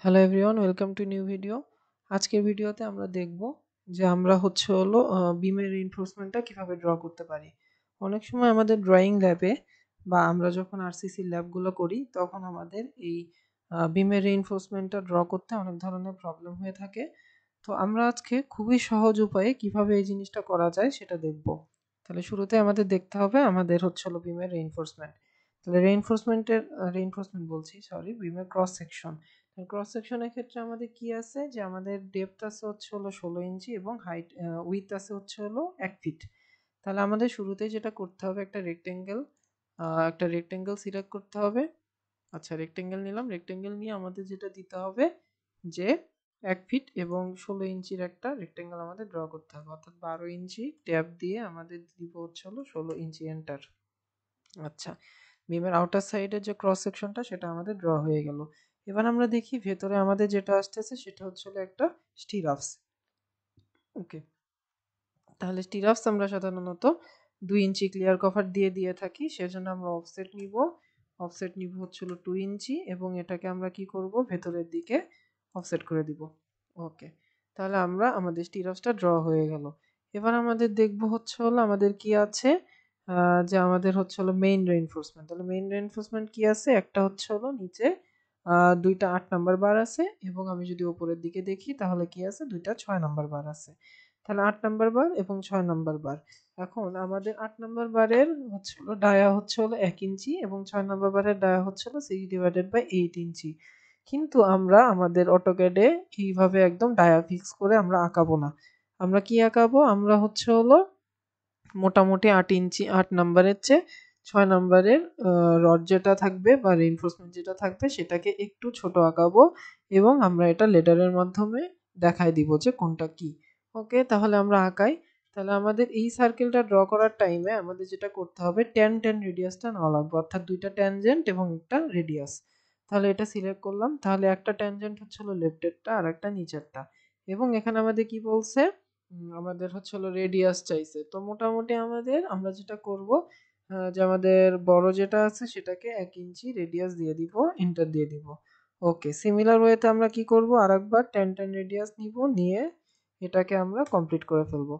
Hello everyone, welcome to new video. আজকের ভিডিওতে আমরা দেখব যে আমরা হলো বিমের রিইনফোর্সমেন্টটা কিভাবে ড্র করতে পারি। অনেক সময় আমাদের ড্রয়িং ল্যাবে বা আমরা যখন আরসিসি ল্যাবগুলো করি তখন আমাদের এই বিমের রিইনফোর্সমেন্টটা ড্র করতে অনেক ধরনের প্রবলেম হয়ে থাকে। তো আমরা আজকে খুবই সহজ উপায়ে কিভাবে এই জিনিসটা করা যায় সেটা দেখব। তাহলে শুরুতে আমাদের দেখতে হবে আমাদের হলো বিমের রিইনফোর্সমেন্ট। তাহলে রিইনফোর্সমেন্ট বলছি, সরি, বিমের ক্রস সেকশন। ক্রস সেকশনের ক্ষেত্রে আমাদের কি আছে যে আমাদের ডেপথ আছে হলো 16 ইঞ্চি এবং হাইট উইথ আছে হলো 1 ফিট। তাহলে আমাদের শুরুতেই যেটা করতে হবে একটা রেক্টেঙ্গেল সিলেক্ট করতে হবে। আচ্ছা, রেক্টেঙ্গেল নিলাম। রেক্টেঙ্গেল নিয়ে আমাদের যেটা দিতে হবে যে 1 ফিট এবং 16 ইঞ্চির একটা রেক্টেঙ্গেল আমাদের ড্র করতে হবে, অর্থাৎ 12 ইঞ্চি ট্যাব দিয়ে আমাদের দিব হলো 16 ইঞ্চি, এন্টার। আচ্ছা, বিমের আউটার সাইডের যে ক্রস সেকশনটা সেটা আমাদের ড্র হয়ে গেল। এবার আমরা দেখি ভেতরে আমাদের যেটা আসতেছে সেটা হলো একটা স্টিরাপস। ওকে, তাহলে স্টিরাপস আমরা সাধারণত 2 ইঞ্চি ক্লিয়ার কভার দিয়ে থাকি, সেজন্য আমরা অফসেট নিব হলো 2 ইঞ্চি এবং এটাকে আমরা কি করব, ভেতরের দিকে অফসেট করে দিব। ওকে, তাহলে আমাদের স্টিরাপসটা ড্র হয়ে গেল। এবার আমাদের দেখব হলো আমাদের কি আছে, যে আমাদের হলো মেইন রেইনফোর্সমেন্ট। তাহলে মেইন রেইনফোর্সমেন্ট কি আছে, একটা হলো নিচে দুইটা 8 নাম্বার বার আছে এবং আমি যদি উপরের দিকে দেখি তাহলে কি আছে, দুইটা 6 নাম্বার বার আছে। তাহলে 8 নাম্বার বার এবং 6 নাম্বার বার। এখন আমাদের 8 নাম্বার বারের হলো ডায়া হলো 1 ইঞ্চি এবং 6 নাম্বার বারের ডায়া হলো 6/8 ইঞ্চি। কিন্তু আমরা আমাদের অটোক্যাডে এইভাবে একদম ডায়া ফিক্স করে আমরা আঁকাবো না। আমরা কি আঁকাবো, আমরা হলো মোটামুটি 8 ইঞ্চি, 8 নাম্বারের চেয়ে 6 নাম্বারের রড যেটা থাকবে বা রিইনফোর্সমেন্ট যেটা থাকবে সেটাকে একটু ছোট আঁকাবো এবং আমরা এটা লেটারের মাধ্যমে দেখায় দিব যে কোনটা কি। ওকে, তাহলে আমরা আঁকাই। তাহলে আমাদের এই সার্কেলটা ড্র করার টাইমে আমাদের যেটা করতে হবে, 10 রেডিয়াসটা নেওয়া লাগবে, অর্থাৎ দুইটা ট্যানজেন্ট এবং একটা রেডিয়াস। তাহলে এটা সিলেক্ট করলাম। তাহলে একটা ট্যানজেন্ট হলো লেফটেরটা আর একটা নিচেরটা, এবং এখানে আমাদের কি বলছে, আমাদের হলো রেডিয়াস চাইছে। তো মোটামুটি আমরা যেটা করব, যে আমাদের বড় যেটা আছে সেটাকে 1 ইঞ্চি রেডিয়াস দিয়ে দিব, এন্টার দিয়ে দিব। ওকে, সিমিলার ওয়েতে আমরা কি করব, আরেকবার 10 রেডিয়াস নিব, নিয়ে এটাকে আমরা কমপ্লিট করে ফেলব।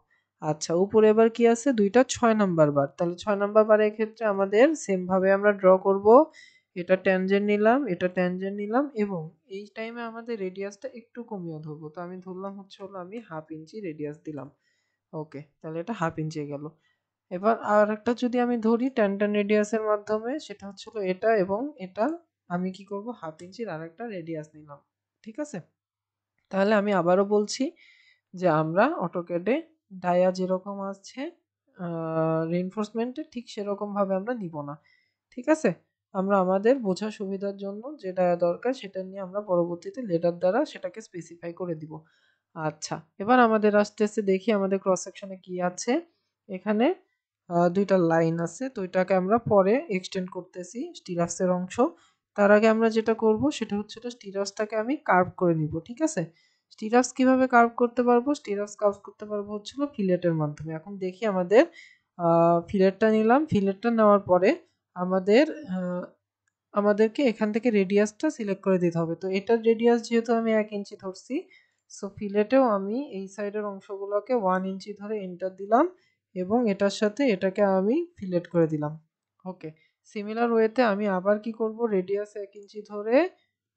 আচ্ছা, উপরে এবার কি আছে, দুইটা 6 নাম্বার বার। তাহলে 6 নাম্বার বারের ক্ষেত্রে আমাদের সেম ভাবে আমরা ড্র করব। এটা ট্যানজেন্ট নিলাম, এটা ট্যানজেন্ট নিলাম এবং এই টাইমে আমাদের রেডিয়াসটা একটু কমিয়ে ধরবো। তো আমি ধরলাম হলো আমি হাফ ইঞ্চি রেডিয়াস দিলাম। ওকে, তাহলে এটা হাফ ইঞ্চি গেল। এবার আর একটা যদি আমি ধরি ট্যান রেডিয়াসের মাধ্যমে, সেটা হলো এটা এবং এটা, আমি কি করব, হাফ ইঞ্চির আর একটা রেডিয়াস নিলাম। ঠিক আছে, তাহলে আমি আবারও বলছি যে আমরা অটোক্যাডে ডায়া যেরকম আছে রিইনফোর্সমেন্টে, ঠিক সেরকম ভাবে আমরা নিব না। ঠিক আছে, আমরা আমাদের বোঝার সুবিধার জন্য যে ডায়া দরকার সেটা নিয়ে আমরা পরবর্তীতে লেটার দ্বারা সেটাকে স্পেসিফাই করে দিব। আচ্ছা, এবার আমাদের আস্তে দেখি আমাদের ক্রস সেকশনে কি আছে। এখানে দুইটা লাইন আছে, তো এটাকে আমরা পরে এক্সটেন্ড করতেছি স্টিরাপসের অংশ। তার আগে আমরা যেটা করব সেটা হচ্ছে স্টিরাপসটাকে আমি কার্ভ করে নিব। ঠিক আছে, স্টিরাপস কিভাবে কার্ভ করতে পারবো, স্টিরাপস কার্ভ করতে পারবো ফিলেটের মাধ্যমে। এখন দেখি আমাদের ফিলেটটা নিলাম। ফিলেটটা নেওয়ার পরে আমাদের আমাদেরকে এখান থেকে রেডিয়াসটা সিলেক্ট করে দিতে হবে। তো এটার রেডিয়াস যেহেতু আমি 1 ইঞ্চি ধরছি, সো ফিলেটেও আমি এই সাইডের অংশগুলোকে 1 ইঞ্চি ধরে এন্টার দিলাম এবং এটার সাথে এটাকে আমি ফিলেট করে দিলাম। ওকে, সিমিলার ওয়েতে আমি আবার কি করব, রেডিয়াস 1 ইঞ্চি ধরে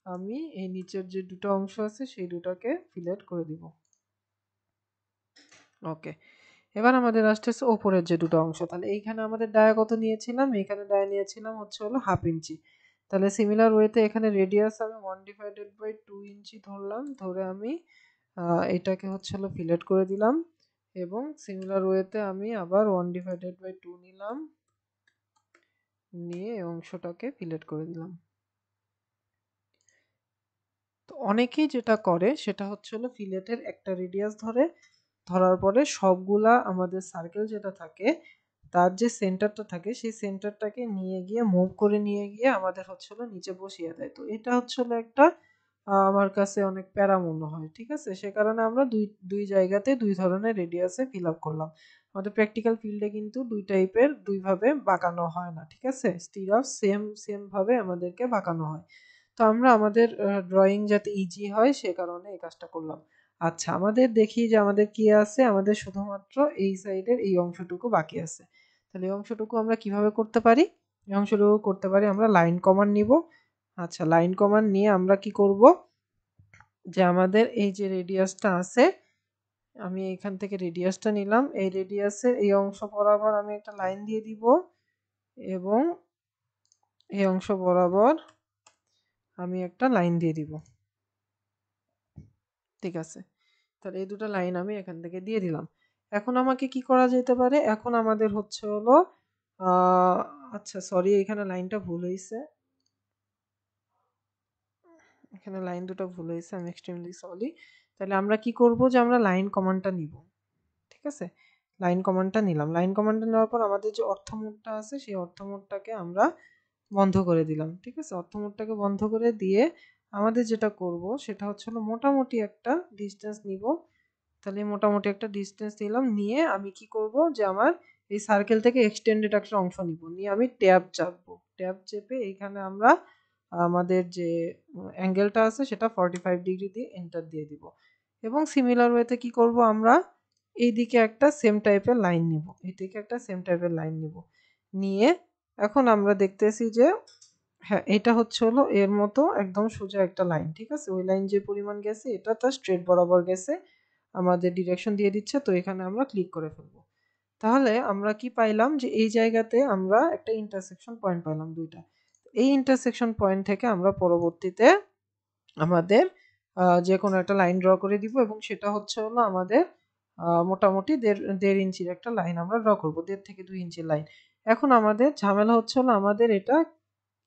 আমি এই নিচের যে দুটো অংশ আছে সেই দুটাকে ফিলেট করে দিব। ওকে, এবার আমাদের আসতেছে ওপরের যে দুটো অংশ। তাহলে এইখানে আমাদের ডায়া কত নিয়েছিলাম, এখানে ডায়া নিয়েছিলাম হলো হাফ ইঞ্চি। তাহলে সিমিলার ওয়েতে এখানে রেডিয়াস আমি 1/2 ইঞ্চি ধরলাম, ধরে আমি এটাকে হলো ফিলেট করে দিলাম এবং সিমিলার ওয়েতে আমি আবার 1/2 নিলাম, নিয়ে এই অংশটাকে ফিলেট করে দিলাম। তো অনেকেই যেটা করে সেটা হলো ফিলেটের একটা রেডিয়াস ধরার পরে সবগুলা আমাদের সার্কেল যেটা থাকে তার যে সেন্টারটা থাকে সেই সেন্টারটাকে নিয়ে গিয়ে মুভ করে নিয়ে গিয়ে আমাদের হলো নিচে বসিয়ে দেয়। তো এটা হলো একটা আমার কাছে অনেক প্যারা মনে হয়। ঠিক আছে, সে কারণে আমরা দুই জায়গাতে দুই ধরনের রেডিয়াসে ফিল আপ করলাম। আমাদের প্র্যাকটিক্যাল ফিল্ডে কিন্তু দুই টাইপের দুই ভাবে বাঁকানো হয় না। ঠিক আছে, স্টিরাপ সেম ভাবে আমাদেরকে বাঁকানো হয়। তো আমরা আমাদের ড্রয়িং যাতে ইজি হয় সে কারণে এই কাজটা করলাম। আচ্ছা, আমাদের দেখি যে আমাদের কি আছে, আমাদের শুধুমাত্র এই সাইডের এই অংশটুকু বাকি আছে। তাহলে এই অংশটুকু আমরা কিভাবে করতে পারি? এই অংশটুকু করতে পারি আমরা লাইন কমান্ড নিব। আচ্ছা, লাইন কমান্ড নিয়ে আমরা কি করব, যে আমাদের এই যে রেডিয়াসটা আছে, আমি এখান থেকে রেডিয়াসটা নিলাম, এই রেডিয়াসের এই অংশ বরাবর আমি একটা লাইন দিয়ে দিব এবং এই অংশ বরাবর আমি একটা লাইন দিয়ে দিব। ঠিক আছে, তাহলে এই দুটো লাইন আমি এখান থেকে দিয়ে দিলাম। এখন আমাকে কি করা যেতে পারে, এখন আমাদের হচ্ছে হলো আহ, আচ্ছা সরি, এখানে লাইনটা ভুল হয়েছে, এখানে লাইন দুটো ভুল হয়েছে, আমি এক্সট্রিমলি সরি। তাহলে আমরা কি করব, যে আমরা লাইন কমান্ডটা নিব। ঠিক আছে, লাইন কমান্ডটা নিলাম। লাইন কমান্ডটা নেওয়ার পর আমাদের যে অর্থ মোডটা আছে সেই অর্থ মোডটাকে আমরা বন্ধ করে দিলাম। ঠিক আছে, অর্থ মোডটাকে বন্ধ করে দিয়ে আমাদের যেটা করব সেটা হচ্ছে হলো মোটামুটি একটা ডিস্টেন্স নিব। তাহলে মোটামুটি একটা ডিস্টেন্স নিলাম, নিয়ে আমি কি করব, যে আমার এই সার্কেল থেকে এক্সটেন্ডেড একটা অংশ নিব, নিয়ে আমি ট্যাব চাপবো। ট্যাব চেপে এইখানে আমরা আমাদের যে অ্যাঙ্গেলটা আছে সেটা 45 ডিগ্রি দিয়ে এন্টার দিয়ে দিব। এবং সিমিলার ওয়েতে কি করব, আমরা এইদিকে একটা সেম টাইপের লাইন নিব, এইদিকে একটা সেম টাইপের লাইন নিব, নিয়ে এখন আমরা দেখতেছি যে হ্যাঁ, এটা হচ্ছে হলো এর মতো একদম সোজা একটা লাইন। ঠিক আছে, ওই লাইন যে পরিমাণ গেছে এটা তার স্ট্রেট বরাবর গেছে, আমাদের ডিরেকশন দিয়ে দিচ্ছে। তো এখানে আমরা ক্লিক করে ফেলবো। তাহলে আমরা কি পাইলাম, যে এই জায়গাতে আমরা একটা ইন্টারসেকশন পয়েন্ট পাইলাম দুইটা। এই ইন্টারসেকশন পয়েন্ট থেকে আমরা পরবর্তীতে আমাদের যে কোনো একটা লাইন ড্র করে দিব, এবং সেটা হচ্ছে হলো আমাদের মোটামুটি দেড় ইঞ্চির একটা লাইন আমরা ড্র করব, 1.5 থেকে 2 ইঞ্চির লাইন। এখন আমাদের ঝামেলা হচ্ছে হলো আমাদের এটা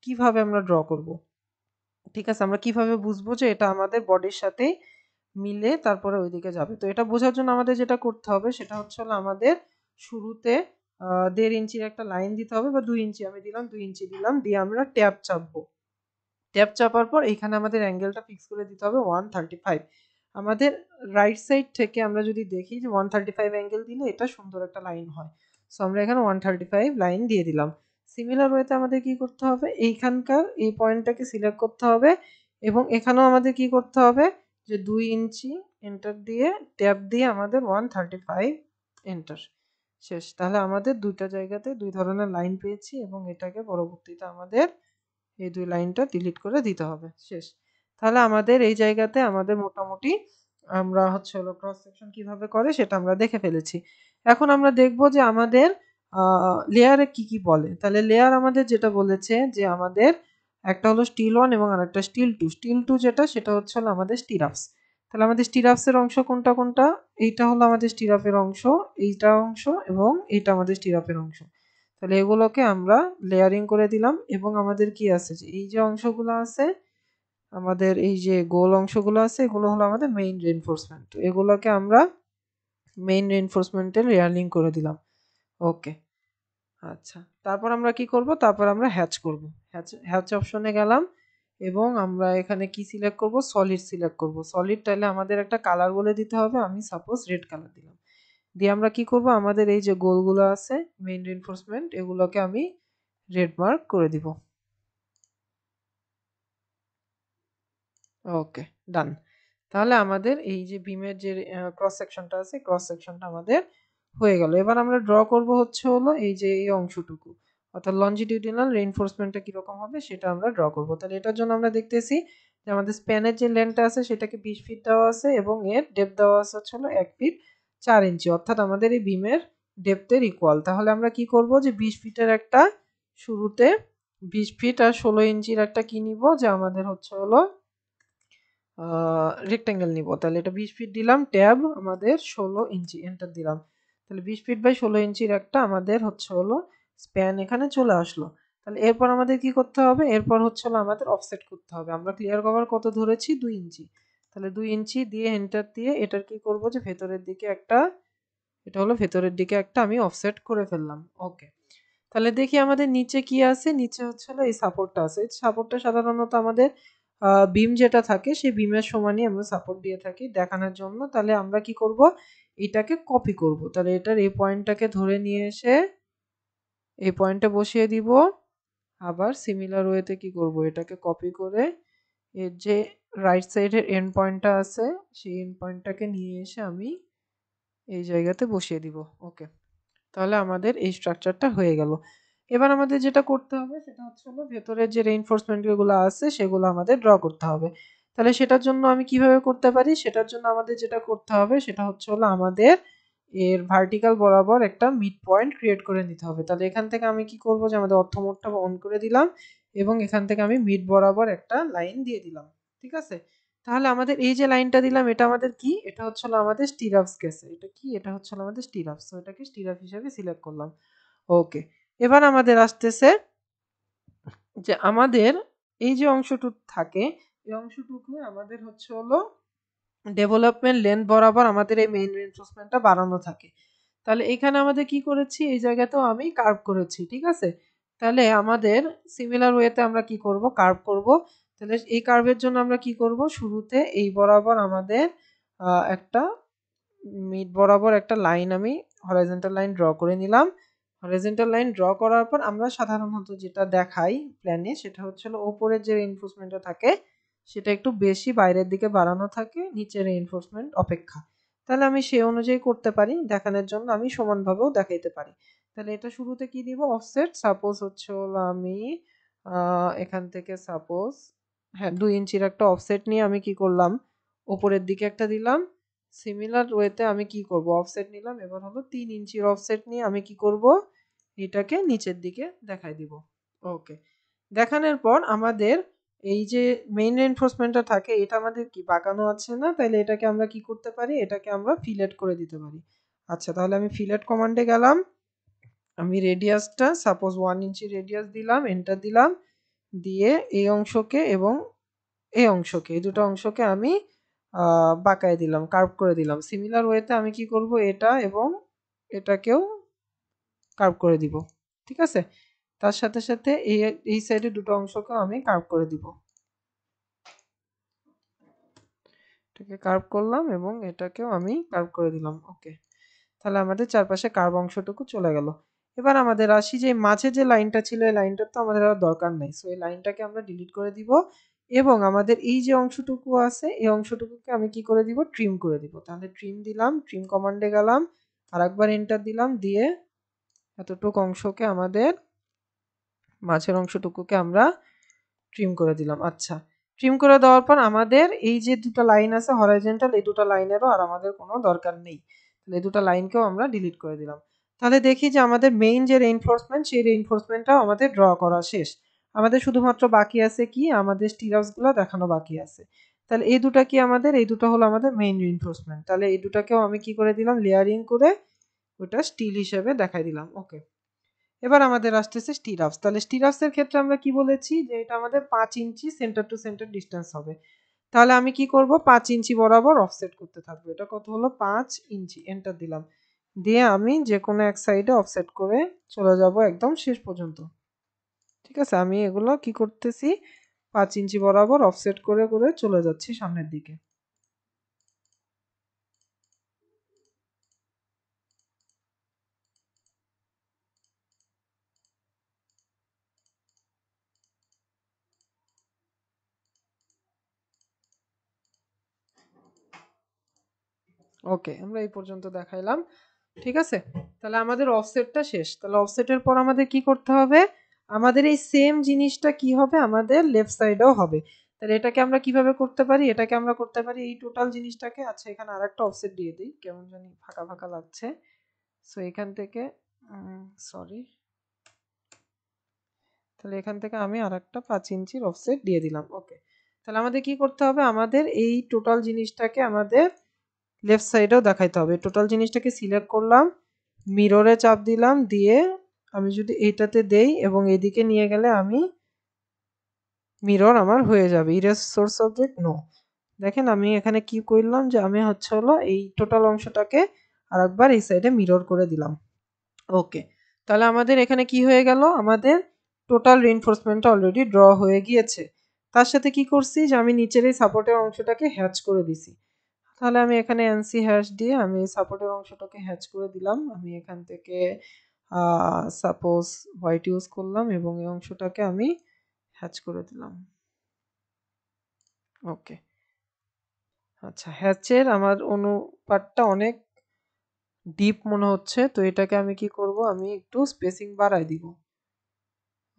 কিভাবে আমরা ড্র করব। ঠিক আছে, আমরা কিভাবে বুঝবো যে এটা আমাদের বডির সাথে মিলে তারপরে ওইদিকে যাবে। তো এটা বোঝার জন্য আমাদের যেটা করতে হবে সেটা হচ্ছে হলো আমাদের শুরুতে 1.5 ইঞ্চির একটা লাইন দিতে হবে, বা 2 ইঞ্চি আমি দিলাম, 2 ইঞ্চি দিলাম, দিয়ে আমরা ট্যাব চাপবো। ট্যাব চাপার পর এখানে আমাদের অ্যাঙ্গেলটা ফিক্স করে দিতে হবে 135। আমাদের রাইট সাইড থেকে আমরা যদি দেখি যে 135 অ্যাঙ্গেল দিলে এটা সুন্দর একটা লাইন হয়। সো আমরা এখানে 135 লাইন দিয়ে দিলাম। সিমিলার ওয়েতে আমাদের কি করতে হবে, এইখানকার এই পয়েন্টটাকে সিলেক্ট করতে হবে, এবং এখানেও আমাদের কি করতে হবে, যে 2 ইঞ্চি এন্টার দিয়ে ট্যাব দিয়ে আমাদের 135 এন্টার। শেষ। তাহলে আমাদের দুইটা জায়গাতে দুই ধরনের লাইন পেয়েছি, এবং এটাকে পরবর্তীতে আমাদের এই 2 লাইনটা ডিলিট করে দিতে হবে। শেষ। তাহলে আমাদের এই জায়গাতে আমাদের মোটামুটি আমরা হচ্ছে হলো ক্রস সেকশন কিভাবে করে সেটা আমরা দেখে ফেলেছি। এখন আমরা দেখব যে আমাদের লেয়ারে কি, কি বলে। তাহলে লেয়ার আমাদের যেটা বলেছে যে আমাদের একটা হলো স্টিল 1 এবং আরেকটা স্টিল 2। স্টিল 2 যেটা সেটা হচ্ছে হলো আমাদের স্টিরাপস। তাহলে আমাদের স্টিরাপসের অংশ কোনটা, কোনটা? এইটা হলো আমাদের স্টিরাপের অংশ, এইটা অংশ এবং এইটা আমাদের স্টিরাপের অংশ। তাহলে এগুলোকে আমরা লেয়ারিং করে দিলাম, এবং আমাদের কি আছে, যে এই যে অংশগুলো আছে, আমাদের এই যে গোল অংশগুলো আছে, এগুলো হলো আমাদের মেইন রেইনফোর্সমেন্ট। তো এগুলোকে আমরা মেইন রেইনফোর্সমেন্টের লেয়ারিং করে দিলাম। ওকে। আচ্ছা, তারপর আমরা কি করব, তারপর আমরা হ্যাচ করব। হ্যাচ হ্যাচ অপশনে গেলাম, এবং আমরা এখানে কি সিলেক্ট করব, সলিড সিলেক্ট করব। সলিড তাহলে আমাদের একটা কালার বলে দিতে হবে, আমি সাপোজ রেড কালার দিলাম। দিয়ে আমরা কি করব, আমাদের এই যে গোলগুলো আছে মেইন রেইনফোর্সমেন্ট, এগুলোকে আমি রেড মার্ক করে দিব। ওকে, ডান। তাহলে আমাদের এই যে বিমের যে ক্রস সেকশনটা আছে, ক্রস সেকশনটা আমাদের হয়ে গেল। এবার আমরা ড্র করব হচ্ছে হলো এই যে এই অংশটুকু, অর্থাৎ লঞ্জিটিউডিনাল রেইনফোর্সমেন্টটা কিরকম হবে সেটা আমরা ড্র করব। তাহলে এটার জন্য আমরা দেখতেছি যে আমাদের স্প্যানের যে লেন্থটা আছে সেটাকে 20 ফিট দেওয়া আছে, এবং এর ডেপথ দেওয়া আছে হচ্ছে হলো 1 ফিট 4 ইঞ্চি, অর্থাৎ আমাদের এই বিমের ডেপথের ইকুয়াল। তাহলে আমরা কি করব, যে 20 ফিটের একটা শুরুতে 20 ফিট আর 16 ইঞ্চির একটা কি নিব, যে আমাদের হচ্ছে হলো রেক্টেঙ্গেল নিব। তাহলে এটা 20 ফিট দিলাম, ট্যাব আমাদের 16 ইঞ্চি, এন্টার দিলাম। তাহলে 20 ফিট বাই 16 ইঞ্চির একটা আমাদের হচ্ছে হলো স্প্যান এখানে চলে আসলো। তাহলে এরপর আমাদের কি করতে হবে, এরপর হচ্ছে হলো আমাদের অফসেট করতে হবে। আমরা ক্লিয়ার কভার কত ধরেছি, 2 ইঞ্চি। তাহলে 2 ইঞ্চি দিয়ে এন্টার দিয়ে এটার কি করব, যে ভেতরের দিকে একটা, এটা হলো ভেতরের দিকে একটা আমি অফসেট করে ফেললাম। ওকে। তাহলে দেখি আমাদের নিচে কি আছে, নিচে হচ্ছে হলো এই সাপোর্টটা আছে। এই সাপোর্টটা সাধারণত আমাদের বিম যেটা থাকে সেই বিমের সমানই আমরা সাপোর্ট দিয়ে থাকি দেখানোর জন্য। তাহলে আমরা কি করব, এটাকে কপি করব। তাহলে এটার এই পয়েন্টটাকে ধরে নিয়ে এসে এই পয়েন্টে বসিয়ে দিব, আবার সিমিলার ওয়েতে কি করব, এটাকে কপি করে এর যে রাইট সাইডের এন্ড পয়েন্টটা আছে সেই এন্ড পয়েন্টটাকে নিয়ে এসে আমি এই জায়গাতে বসিয়ে দিব। ওকে, তাহলে আমাদের এই স্ট্রাকচারটা হয়ে গেল। এবার আমাদের যেটা করতে হবে সেটা হচ্ছে হলো ভেতরের যে রেইনফোর্সমেন্ট গুলো আছে সেগুলো আমাদের ড্র করতে হবে। তাহলে সেটার জন্য আমি কিভাবে করতে পারি, সেটার জন্য আমাদের যেটা করতে হবে সেটা হচ্ছে হলো আমাদের এর ভার্টিক্যাল বরাবর একটা মিড পয়েন্ট ক্রিয়েট করে নিতে হবে। তাহলে এখান থেকে আমি কি করব যে আমাদের অর্থ মোডটা অন করে দিলাম এবং এখান থেকে আমি মিড বরাবর একটা লাইন দিয়ে দিলাম। ঠিক আছে, তাহলে আমাদের এই যে লাইনটা দিলাম এটা আমাদের কি, এটা হচ্ছে হলো আমাদের স্টিরাপস গেছে। এটা কি, এটা হচ্ছে হলো আমাদের স্টিরাপস। সো এটাকে স্টিরাপ হিসেবে সিলেক্ট করলাম। ওকে, এবার আমাদের আসতেছে যে আমাদের এই যে অংশটুকু থাকে এই অংশটুকু আমাদের হচ্ছে হলো ডেভেলপমেন্ট লেন্থ বরাবর আমাদের এই মেইন রিইনফোর্সমেন্টটা বাড়ানো থাকে। তাহলে এখানে আমাদের কি করেছি, এই জায়গাতেও আমি কার্ভ করেছি। ঠিক আছে, তাহলে আমাদের সিমিলার ওয়েতে আমরা কি করব, কার্ভ করব। তাহলে এই কার্ভের জন্য আমরা কি করব, শুরুতে এই বরাবর আমাদের একটা মিড বরাবর একটা লাইন আমি হরাইজন্টাল লাইন ড্র করে নিলাম। হরাইজন্টাল লাইন ড্র করার পর আমরা সাধারণত যেটা দেখাই প্ল্যানে সেটা হচ্ছে হলো ওপরের যে রিইনফোর্সমেন্টটা থাকে সেটা একটু বেশি বাইরের দিকে বাড়ানো থাকে নিচের রিইনফোর্সমেন্ট অপেক্ষা। তাহলে আমি সেই অনুযায়ী করতে পারি, দেখানোর জন্য আমি সমানভাবেও দেখাইতে পারি। তাহলে এটা শুরুতে কি দিব, অফসেট সাপোজ হচ্ছে হলো আমি এখান থেকে সাপোজ হ্যাঁ 2 ইঞ্চির একটা অফসেট নিয়ে আমি কি করলাম, ওপরের দিকে একটা দিলাম। সিমিলার ওয়েতে আমি কি করব, অফসেট নিলাম, এবার হলো 3 ইঞ্চির অফসেট নিয়ে আমি কি করব, এটাকে নিচের দিকে দেখাই দিব। ওকে, দেখানোর পর আমাদের এই যে মেইন রেইনফোর্সমেন্টটা থাকে এটা আমাদের কি বাঁকানো আছে না, তাহলে এটাকে আমরা কি করতে পারি, এটাকে আমরা ফিলেট করে দিতে পারি। আচ্ছা, তাহলে আমি ফিলেট কমান্ডে গেলাম, আমি রেডিয়াসটা সাপোজ 1 ইঞ্চি রেডিয়াস দিলাম, এন্টার দিলাম, দিয়ে এই অংশকে এবং এই অংশকে, এই দুটো অংশকে আমি বাঁকায় দিলাম, কার্ভ করে দিলাম। সিমিলার ওয়েতে আমি কি করব, এটা এবং এটাকেও কার্ভ করে দিব। ঠিক আছে, তার সাথে সাথে এই সাইডে দুটো অংশকেও আমি কার্ভ করে দিব। এটাকে কার্ভ করলাম এবং এটাকেও আমি কার্ভ করে দিলাম। ওকে, তাহলে আমাদের চারপাশে কার্ভ অংশটুকু চলে গেল। এবার আমাদের আসি যে মাঝে যে লাইনটা ছিল এই লাইনটার তো আমাদের আর দরকার নাই। সো এই লাইনটাকে আমরা ডিলিট করে দিব এবং আমাদের এই যে অংশটুকু আছে এই অংশটুকুকে আমি কি করে দিব, ট্রিম করে দিব। তাহলে ট্রিম দিলাম, ট্রিম কমান্ডে গেলাম, আরেকবার এন্টার দিলাম, দিয়ে এতটুকু অংশকে আমাদের মাঝের অংশটুকুকে আমরা ট্রিম করে দিলাম। আচ্ছা, ট্রিম করে দেওয়ার পর আমাদের এই যে দুটো লাইন আছে হরাইজন্টাল, এই দুটো লাইনেরও আর আমাদের কোনো দরকার নেই। তাহলে এই দুটো লাইনকেও আমরা ডিলিট করে দিলাম। তাহলে দেখি যে আমাদের মেইন যে রেইনফোর্সমেন্ট সেই রেইনফোর্সমেন্টটাও আমাদের ড্র করা শেষ। আমাদের শুধুমাত্র বাকি আছে কি, আমাদের স্টিরাপসগুলো দেখানো বাকি আছে। তাহলে এই দুটো কি আমাদের, এই দুটো হলো আমাদের মেইন রেইনফোর্সমেন্ট। তাহলে এই দুটাকেও আমি কি করে দিলাম, লেয়ারিং করে ওটা স্টিল হিসেবে দেখাই দিলাম। ওকে, এবার আমাদের আসতেছে স্টিরাপস। তাহলে স্টিরাপসের ক্ষেত্রে আমরা কি বলেছি যে এটা আমাদের 5 inch centre to centre distance হবে। তাহলে আমি কি করব, 5 ইঞ্চি বরাবর অফসেট করতে থাকবো। এটা কত হলো, 5 ইঞ্চি, এন্টার দিলাম, দিয়ে আমি যে কোনো এক সাইডে অফসেট করে চলে যাব একদম শেষ পর্যন্ত। ঠিক আছে, আমি এগুলো কি করতেছি, 5 ইঞ্চি বরাবর অফসেট করে করে চলে যাচ্ছি সামনের দিকে। ওকে, আমরা এই পর্যন্ত দেখাইলাম। ঠিক আছে, তাহলে আমাদের অফসেটটা শেষ। তাহলে অফসেটের পর আমাদের কি করতে হবে, আমাদের এই সেম জিনিসটা কি হবে, আমাদের লেফট সাইডেও হবে। তাহলে এটাকে আমরা কিভাবে করতে পারি, এটাকে আমরা করতে পারি এই টোটাল জিনিসটাকে, আচ্ছা এখানে আরেকটা অফসেট দিয়ে দিই, কেমন জানি ফাঁকা ফাঁকা লাগছে। সো এখান থেকে সরি, তাহলে এখান থেকে আমি আরেকটা 5 ইঞ্চির অফসেট দিয়ে দিলাম। ওকে, তাহলে আমাদের কি করতে হবে, আমাদের এই টোটাল জিনিসটাকে আমাদের লেফট সাইডেও দেখাইতে হবে। টোটাল জিনিসটাকে সিলেক্ট করলাম, মিররে চাপ দিলাম, দিয়ে আমি যদি এইটাতে দেই এবং এদিকে নিয়ে গেলে আমি মিরর আমার হয়ে যাবে। Erase source object no. দেখেন আমি এখানে কি করলাম, যে আমি হচ্ছে হলো এই টোটাল অংশটাকে আরেকবার এই সাইডে মিরর করে দিলাম। ওকে, তাহলে আমাদের এখানে কি হয়ে গেল, আমাদের টোটাল রিইনফোর্সমেন্টটা অলরেডি ড্র হয়ে গিয়েছে। তার সাথে কি করছি, যে আমি নিচের এই সাপোর্টের অংশটাকে হ্যাচ করে দিছি। তাহলে আমি এখানে এনসি হ্যাশ দিয়ে আমি সাপোর্টের অংশটাকে হ্যাচ করে দিলাম। আমি এখান থেকে সাপোজ হোয়াইট ইউজ করলাম এবং এই অংশটাকে আমি হ্যাচ করে দিলাম। ওকে। আচ্ছা, হ্যাচের আমার অনুপাতটা অনেক ডিপ মনে হচ্ছে, তো এটাকে আমি কি করব, আমি একটু স্পেসিং বাড়াই দিব।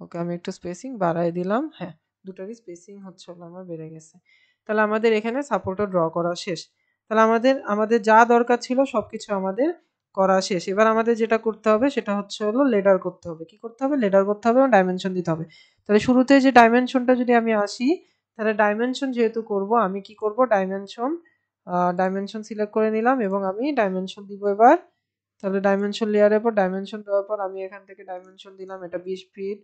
ওকে, আমি একটু স্পেসিং বাড়াই দিলাম। হ্যাঁ, দুটারই স্পেসিং হচ্ছে হলো আমার বেড়ে গেছে। তাহলে আমাদের এখানে সাপোর্টটা ড্র করা শেষ। তাহলে আমাদের যা দরকার ছিল সবকিছু আমাদের করা শেষ। এবার আমাদের যেটা করতে হবে সেটা হচ্ছে হলো লেডার করতে হবে। কি করতে হবে? লেডার করতে হবে এবং ডাইমেনশন দিতে হবে। তাহলে শুরুতে যে ডাইমেনশনটা যদি আমি আসি, তাহলে ডাইমেনশন যেহেতু করব, আমি কি করব, ডাইমেনশন সিলেক্ট করে নিলাম এবং আমি ডাইমেনশন দিব এবার। তাহলে ডাইমেনশন লেয়ারের পর ডাইমেনশন দেওয়ার পর আমি এখান থেকে ডাইমেনশন দিলাম, এটা 20 ফিট।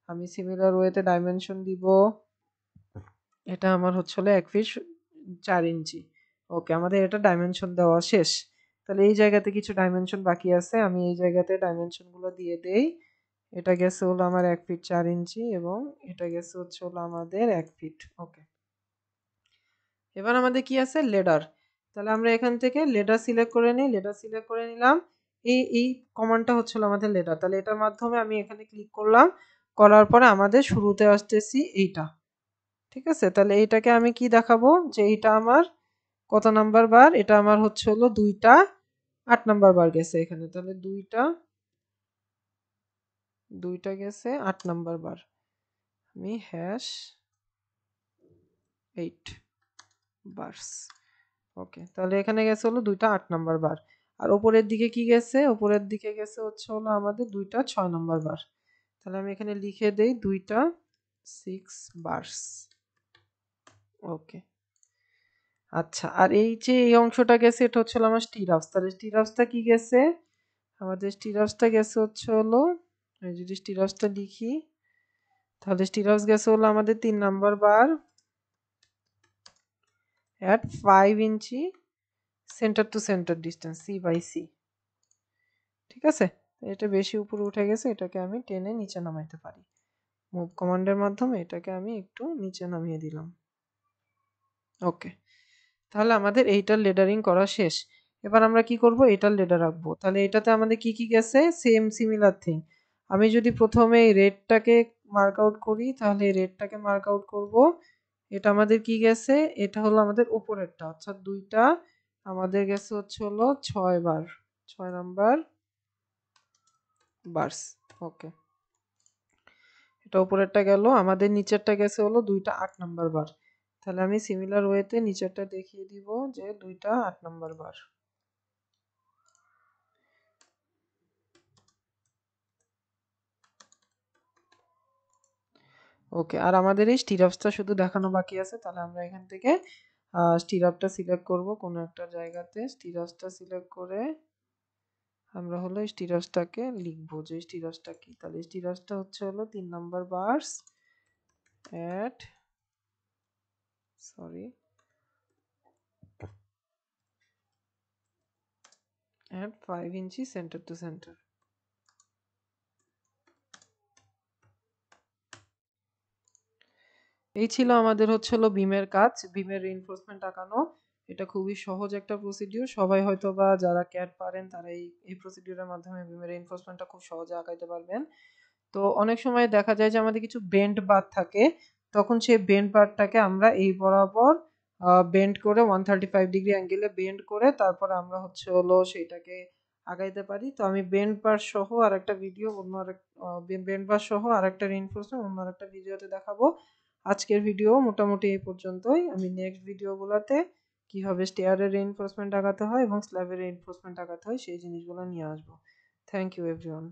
আমি সিমিলার ওয়েতে ডাইমেনশন দিব, এটা আমার হচ্ছে হলো 1 ফিট 4 ইঞ্চি। ওকে, আমাদের এটা ডাইমেনশন দেওয়া শেষ। তাহলে এই জায়গাতে কিছু ডাইমেনশন বাকি আছে, আমি এই জায়গাতে ডাইমেনশনগুলো দিয়ে দেই। এটা গেছে হলো আমার 1 ফিট 4 ইঞ্চি এবং এটা গেছে হচ্ছে হলো আমাদের 1 ফিট। ওকে, এবার আমাদের কি আছে, লেডার। তাহলে আমরা এখান থেকে লেডার সিলেক্ট করে নিই, লেডার সিলেক্ট করে নিলাম। এই কমান্ডটা হচ্ছিল আমাদের লেডার। তাহলে এটার মাধ্যমে আমি এখানে ক্লিক করলাম, করার পরে আমাদের শুরুতে আসতেছি এইটা। ঠিক আছে, তাহলে এইটাকে আমি কি দেখাবো, যে এইটা আমার কত নাম্বার বার, এটা আমার হচ্ছে হলো 2টা 8 নাম্বার বার গেছে এখানে। তাহলে দুইটা গেছে 8 নাম্বার বার। আমি হ্যাশ 8 বারস। ওকে, তাহলে এখানে গেছে হলো 2টা 8 নাম্বার বার। আর উপরের দিকে কি গেছে, উপরের দিকে গেছে হচ্ছে হলো আমাদের 2টা 6 নাম্বার বার। তাহলে আমি এখানে লিখে দেই 2টা 6 বারস। ওকে, আচ্ছা, আর এই যে এই অংশটা গেছে এটা হচ্ছে হলো আমার স্টিরাপস। তাহলে স্টিরাপসটা কি গেছে, আমাদের স্টিরাপসটা গেছে হচ্ছে হলো, আমি যদি স্টিরাপসটা লিখি, তাহলে স্টিরাপস গেছে হলো আমাদের 3 number bar at 5 inch centre to centre distance C/C। ঠিক আছে, এটা বেশি উপরে উঠে গেছে, এটাকে আমি টেনে নিচে নামাইতে পারি। মুভ কমান্ডের মাধ্যমে এটাকে আমি একটু নিচে নামিয়ে দিলাম। ওকে, তাহলে আমাদের এইটার লেডারিং করা শেষ। এবার আমরা কি করব, এটার লেডার রাখবো। তাহলে এটাতে আমাদের কি কি গেছে, সেম সিমিলার থিং। আমি যদি প্রথমে এই রেডটাকে মার্ক আউট করি, তাহলে এই রেডটাকে মার্ক আউট করব। এটা আমাদের কি গেছে, এটা হলো আমাদের উপরেরটা, অর্থাৎ 2টা আমাদের গেছে হচ্ছে হলো 6 বার, 6 নাম্বার বার্স। ওকে, এটা উপরেরটা গেল, আমাদের নিচেরটা গেছে হলো 2টা 8 নাম্বার বার। তাহলে আমি সিমিলার ওয়েতে নিচেরটা দেখিয়ে দিব যে 2টা 8 নাম্বার বার। ওকে, আর আমাদের এই স্টিরাপসটা শুধু দেখানো বাকি আছে। তাহলে আমরা এখান থেকে স্টিরাপটা সিলেক্ট করব, কোনো একটা জায়গাতে স্টিরাপসটা সিলেক্ট করে আমরা হলো স্টিরাপসটাকে লিখবো যে স্টিরাপসটা কি। তাহলে স্টিরাপসটা হচ্ছে হলো 3 number bars at sorry at 5 inch centre to centre. এই ছিল আমাদের হচ্ছে হলো বিমের কাজ, বিমের রিইনফোর্সমেন্ট আঁকানো। এটা খুবই সহজ একটা প্রসিডিউর, সবাই হয়তো বা যারা ক্যাড পারেন তারা এই প্রসিডিউরের মাধ্যমে বিমের রিইনফোর্সমেন্টটা খুব সহজে আঁকাইতে পারবেন। তো অনেক সময় দেখা যায় যে আমাদের কিছু বেন্ড বার থাকে, তখন সেই বেন্ড বারটাকে আমরা এই বরাবর বেন্ড করে 135 ডিগ্রি অ্যাঙ্গেলে বেন্ড করে তারপরে আমরা হচ্ছে হলো সেইটাকে আগাইতে পারি। তো আমি বেন্ড বার সহ আরেকটা ভিডিও অন্য আরেক বেন্ড বার সহ আরেকটা রিইনফোর্সমেন্ট অন্য আরেকটা ভিডিওতে দেখাবো। আজকের ভিডিও মোটামুটি এই পর্যন্তই। আমি নেক্সট ভিডিওগুলোতে কিভাবে স্টেয়ারের রিইনফোর্সমেন্ট আগাতে হয় এবং স্ল্যাবের রিইনফোর্সমেন্ট আগাতে হয় সেই জিনিসগুলো নিয়ে আসবো। Thank you everyone.